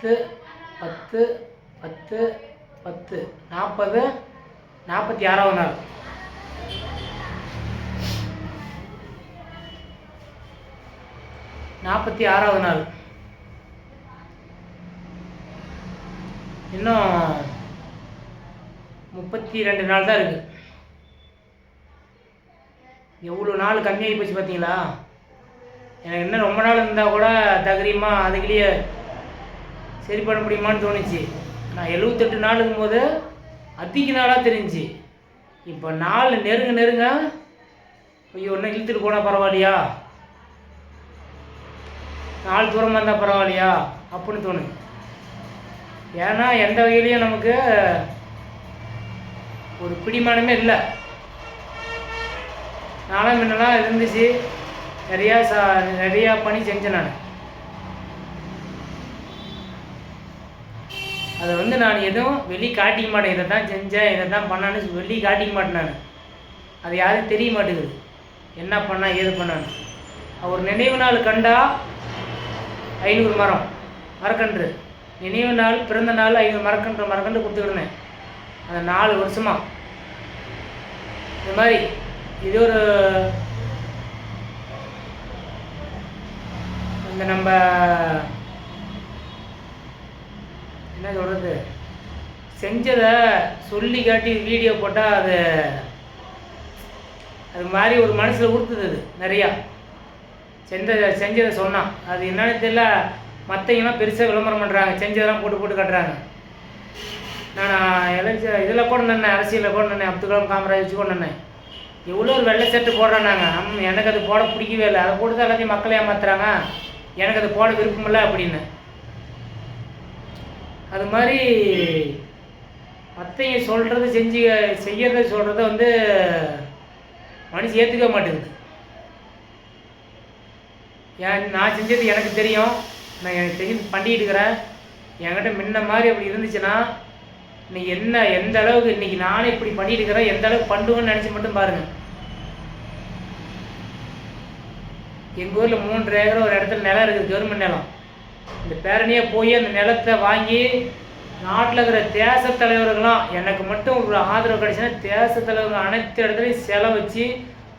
10 10 10 10 40 46வது நாள். இன்னும் 32 நாள் தான் இருக்குது. எவ்வளோ நாள் கம்மியாகி போச்சு பார்த்தீங்களா? எனக்கு இன்னும் ரொம்ப நாள் இருந்தால் கூட தகரியமாக அதுக்குள்ளேயே சரி பண்ண முடியுமான்னு தோணுச்சு. நான் 78 நாளுக்கும் போது அதிக நாளாக தெரிஞ்சு, இப்போ நாள் நெருங்க ஐயோ ஒன்றும் இழுத்துட்டு போனால் பரவாயில்லையா, நாள் தூரமாக இருந்தால் பரவாயில்லையா அப்படின்னு தோணுது. ஏன்னா எந்த வகையிலையும் நமக்கு ஒரு பிடிமானமே இல்லை. நானும் முன்னெல்லாம் இருந்துச்சு, நிறையா பணி செஞ்சேன். நான் அதை நான் எதுவும் வெளியே காட்டிக்க மாட்டேன். இதை தான் செஞ்சேன், இதை தான் பண்ணான்னு வெளியே காட்டிக்க மாட்டேன். நான் அது யாரும் தெரிய மாட்டேங்குது என்ன பண்ணா ஏது பண்ணான்னு. ஒரு நினைவு நாள் கண்டா 500 மரக்கன்று, நினைவு நாள் பிறந்த நாள் 500 மரக்கன்று கொடுத்துக்கிடுனேன். அந்த 4 வருஷமாக இந்த மாதிரி. இது ஒரு இந்த நம்ம என்ன சொல்கிறது, செஞ்சதை சொல்லி காட்டி வீடியோ போட்டால் அது மாதிரி ஒரு மனசில் உறுத்துது. அது நிறையா செஞ்சதை சொன்னால் அது என்னன்னு தெரியல. மற்றவங்களாம் பெருசாக விளம்பரம் பண்ணுறாங்க, செஞ்சதெல்லாம் போட்டு காட்டுறாங்க. நான் இதில் கூட நின்னேன், அரசியலில் கூட நின்னேன், அப்துல் கலாம் காமராஜ் வச்சு கூட நின்னேன். எவ்வளோ ஒரு வெள்ளை சட்டை போடுறாங்க. எனக்கு அது போட பிடிக்கவே இல்லை. அதை போட்டு தான் எல்லாத்தையும் மக்களை ஏமாத்துறாங்க. எனக்கு அது போட விருப்பமில்லை அப்படின்னு. அது மாதிரி மற்றவங்க சொல்கிறது செய்யறத சொல்கிறத மனுஷன் ஏற்றுக்க மாட்டேங்குது. நான் செஞ்சது எனக்கு தெரியும், நான் எனக்கு தெரிஞ்சு பண்ணிக்கிட்டு இருக்கிறேன். என்கிட்ட முன்ன மாதிரி அப்படி இருந்துச்சுன்னா இன்னைக்கு எந்த அளவுக்கு இன்றைக்கி நானே இப்படி பண்ணிட்டு இருக்கிறேன், எந்த அளவுக்கு பண்ணுவேன்னு நினச்சி மட்டும் பாருங்கள். எங்கள் ஊரில் 3 ஏக்கர் ஒரு இடத்துல நிலம் இருக்குது, கவர்மெண்ட் நிலம். இந்த பேரணியாக போய் அந்த நிலத்தை வாங்கி நாட்டில் இருக்கிற தேச தலைவர்கள்லாம் எனக்கு மட்டும் ஒரு ஆதரவு கிடைச்சுன்னா தேச தலைவர்கள் அனைத்து இடத்துலையும் செலவு வச்சு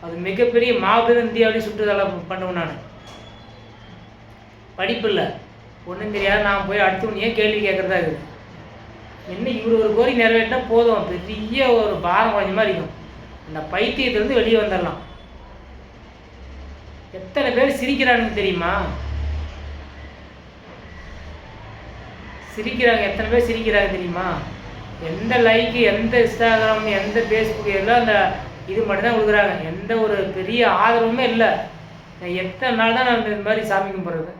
அது மிகப்பெரிய மாபெரும் இந்தியாவிலையும் சுற்றுலா பண்ணுவேன். நான் படிப்பு இல்லை ஒன்றும் தெரியாது, நான் போய் அடுத்தவனையே கேள்வி கேட்குறதா இருக்குது. என்ன இவர் ஒரு கோரிக்கை நிறைவேற்றினா போதும், பெரிய ஒரு பாரம் கொஞ்சம் மாதிரி இருக்கும். அந்த பைத்தியத்திலேருந்து வெளியே வந்துடலாம். எத்தனை பேர் சிரிக்கிறானுங்க தெரியுமா? எத்தனை பேர் சிரிக்கிறாங்க தெரியுமா? எந்த லைக்கு, எந்த இன்ஸ்டாகிராம், எந்த ஃபேஸ்புக் எல்லாம் அந்த இது மட்டும்தான் கொடுக்குறாங்க. எந்த ஒரு பெரிய ஆதரவுமே இல்லை. நான் எத்தனை நாள் தான் நான் இந்த மாதிரி சாமி கும்பிட்றது?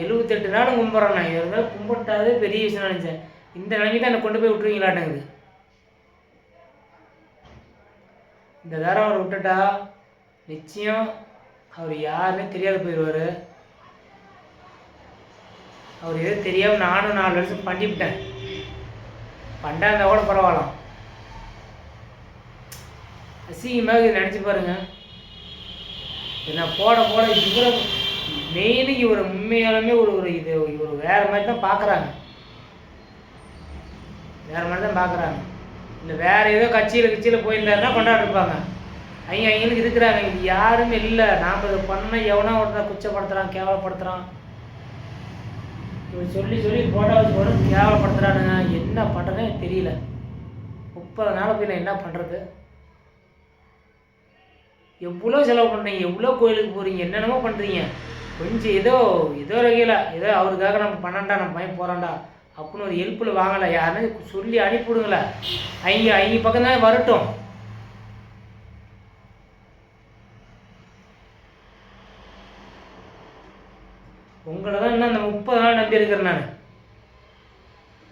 78 நாளும் கும்பிட்றேன். நான் இருந்தாலும் கும்பிட்டாதே பெரிய விஷயம் நினச்சேன். இந்த நிலைமை தான் என்னை கொண்டு போய் விட்டுருவீங்களாட்டங்குது. இந்த தரம் அவர் விட்டுட்டா நிச்சயம் அவர் யாருமே தெரியாத போயிடுவார். அவர் எதுவும் தெரியாமல் நானும் 4 வருஷம் பண்ணிவிட்டேன். பண்டாந்தா கூட பரவாயில்ல. அசிங்கமாக இதை நினச்சி பாருங்க. நான் போட இவரை மெயினுக்கு இவர் உண்மையாலுமே இவர் வேறு மாதிரி தான் பார்க்குறாங்க. இல்லை வேறு ஏதோ கட்சியில் போயிருந்தாருன்னா கொண்டாடிருப்பாங்க. அவங்களுக்கு இருக்கிறாங்க. இது யாருமே இல்லை. நாம் இதை பண்ண எவனா ஒருத்தர் குச்சப்படுத்துகிறான், கேவலப்படுத்துகிறான். இவர் சொல்லி போட்டோ வச்சு போட கேவலப்படுத்துகிறானுங்க. என்ன பண்ணுறதுனே தெரியல. 30 நாள் போய் நான் என்ன பண்ணுறது? எவ்வளோ செலவு பண்ணுறீங்க, எவ்வளோ கோயிலுக்கு போகிறீங்க, என்னென்னமோ பண்ணுறீங்க. கொஞ்சம் ஏதோ வகையில் ஏதோ அவருக்காக நம்ம பண்ணண்டா, நம்ம பையன் போகிறான்டா அப்படின்னு ஒரு ஹெல்ப்பில் வாங்கலை. யாருன்னு சொல்லி அனுப்பிவிடுங்களே. அவங்க பக்கம் தான் வரட்டும். உங்களை தான் இன்னும் அந்த 30 நாள் நம்பியிருக்கிறேன். நான்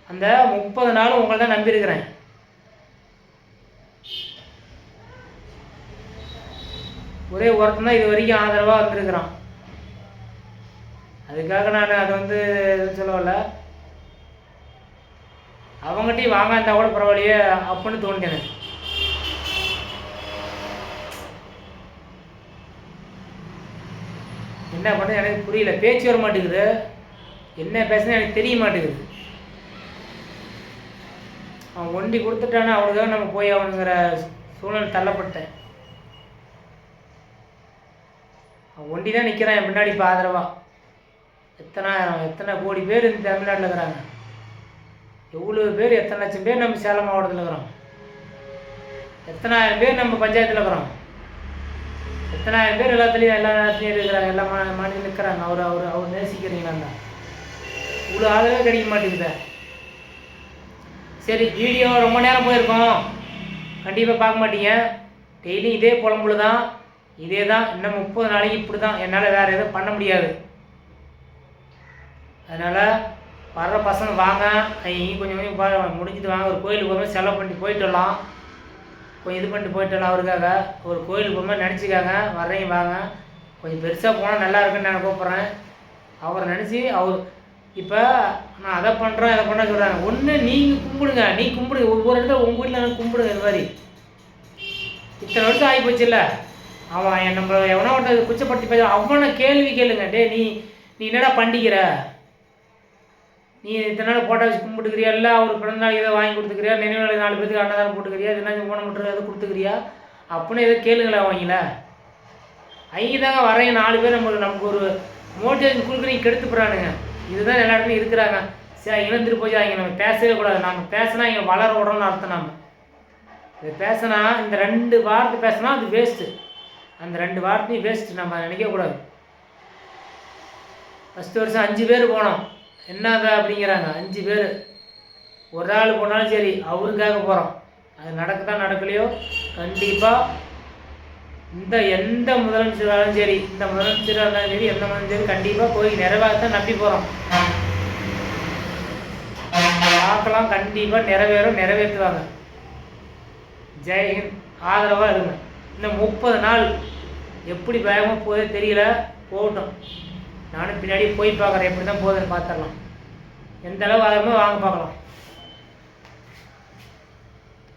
அந்த 30 நாளும் உங்களை தான் நம்பியிருக்கிறேன். ஒரே ஒருத்தன் தான் இது வரைக்கும் ஆதரவாக வந்திருக்கிறான். அதுக்காக நான் அதை எதுவும் சொல்லவில்லை. அவங்ககிட்டையும் வாங்காந்தா கூட பரவாயில்லையே அப்படின்னு தோணுது. என்ன பண்ண எனக்கு புரியல. பேச்சு வர மாட்டேங்குது. என்ன பேசுனா எனக்கு தெரிய மாட்டேங்குது. அவன் ஒண்டி கொடுத்துட்டானா அவனுக்காக நம்ம போய் அவனுங்கிற சூழ்நிலை தள்ளப்பட்டேன். அவன் ஒண்டி தான் நிற்கிறான் என் பின்னாடி இப்போ ஆதரவா. எத்தனை கோடி பேர் இந்த தமிழ்நாட்டில் இருக்கிறாங்க. எவ்வளோ பேர், எத்தனை லட்சம் பேர் நம்ம சேலம் மாவட்டத்தில் இருக்கிறோம். எத்தனாயிரம் பேர் நம்ம பஞ்சாயத்தில் இருக்கிறோம். எத்தனாயிரம் பேர் எல்லாத்துலேயும் எல்லா நேரத்துலையும் இருக்கிறாங்க, எல்லா மாநிலம் இருக்கிறாங்க. அவர் நேசிக்கிறீங்களா? இவ்வளோ ஆதரவே கிடைக்க மாட்டேங்குது. சரி, வீடியோ ரொம்ப நேரம் போயிருக்கோம், கண்டிப்பாக பார்க்க மாட்டீங்க. டெய்லியும் இதே புலம்புல தான், இதே தான். இன்னும் 30 நாளைக்கு இப்படி தான். என்னால் வேறு எதுவும் பண்ண முடியாது. அதனால் வர்ற பசங்க வாங்க, கொஞ்சம் கொஞ்சம் முடிஞ்சிட்டு வாங்க. ஒரு கோயிலுக்கு போகும்போது செலவு பண்ணிட்டு போயிட்டு வரலாம், கொஞ்சம் இது பண்ணிட்டு போயிட்டு வரலாம். அவருக்காக ஒரு கோயிலுக்கு போகும்போது நினச்சிக்காங்க, வர்றீங்க வாங்க. கொஞ்சம் பெருசாக போனால் நல்லா இருக்குன்னு நான் கூப்பிட்றேன். அவரை நினச்சி அவர் இப்போ நான் அதை பண்ணுறேன் இதை பண்ண சொல்கிறாங்க. ஒன்று நீங்கள் கும்பிடுங்க, கும்பிடுங்க. ஒவ்வொரு இடத்துல உங்கள் வீட்டில் கும்பிடுங்க. இது மாதிரி இத்தனை வருஷம் ஆகி போச்சு இல்லை. அவன் நம்ம எவனோ ஒருத்தர் குச்சப்படுத்தி பேச, அவனை கேள்வி கேளுங்க. டே நீ என்னடா பண்டிக்கிற? நீ இத்தனை நாள் போட்டோ வச்சு கும்பிட்டுக்கிறியா? இல்லை அவர் பிறந்தநாள் இதை வாங்கி கொடுத்துக்கிறியா? நினைவு நாள் 4 பேருக்கு அன்னதானம் போட்டுக்கிறியா? இதெல்லாம் ஊனமுற்று எதை கொடுத்துக்கிறியா அப்படின்னு எதை கேளுங்களேன். அவங்கள அவங்க தாங்க வரைங்க 4 பேர் நமக்கு ஒரு மோட்டிவேஷன் கொடுக்குறீங்க, கெடுத்து போகிறானுங்க. இதுதான் எல்லா இடத்துலையும் இருக்கிறாங்க. சரி, இழந்துட்டு போய் அவங்க நம்ம பேசவே கூடாது. நம்ம பேசினா இங்கே வளர விடணும்னு அர்த்தம். நம்ம இது பேசினா, இந்த 2 வார்த்தை பேசினா அது வேஸ்ட்டு. அந்த 2 வார்த்தையும் வேஸ்ட்டு, நம்ம நினைக்கக்கூடாது. ஃபஸ்ட்டு வருஷம் 5 பேர் போனோம். என்னங்க அப்படிங்கிறாங்க. 5 பேர், ஒரு ஆள் போனாலும் சரி அவருக்காக போகிறோம். அது நடக்கத்தான் நடக்கலையோ கண்டிப்பாக எந்த முதலமைச்சராலும் சரி, இந்த முதலமைச்சராக இருந்தாலும் சரி, எந்த முதலும் சரி, கண்டிப்பாக போய் நிறைவேறத்தான் நம்பி போகிறோம். பார்க்கலாம், கண்டிப்பாக நிறைவேற்றுவாங்க. ஜெயஹிந்த். ஆதரவாக இருங்க. இன்னும் 30 நாள் எப்படி வேகமாக போதே தெரியல, போகட்டும். நானும் பின்னாடி போய் பார்க்குறேன், எப்படி தான் போகுதுன்னு பார்த்துடலாம். எந்த அளவு ஆதரமாக வாங்க பார்க்கலாம்.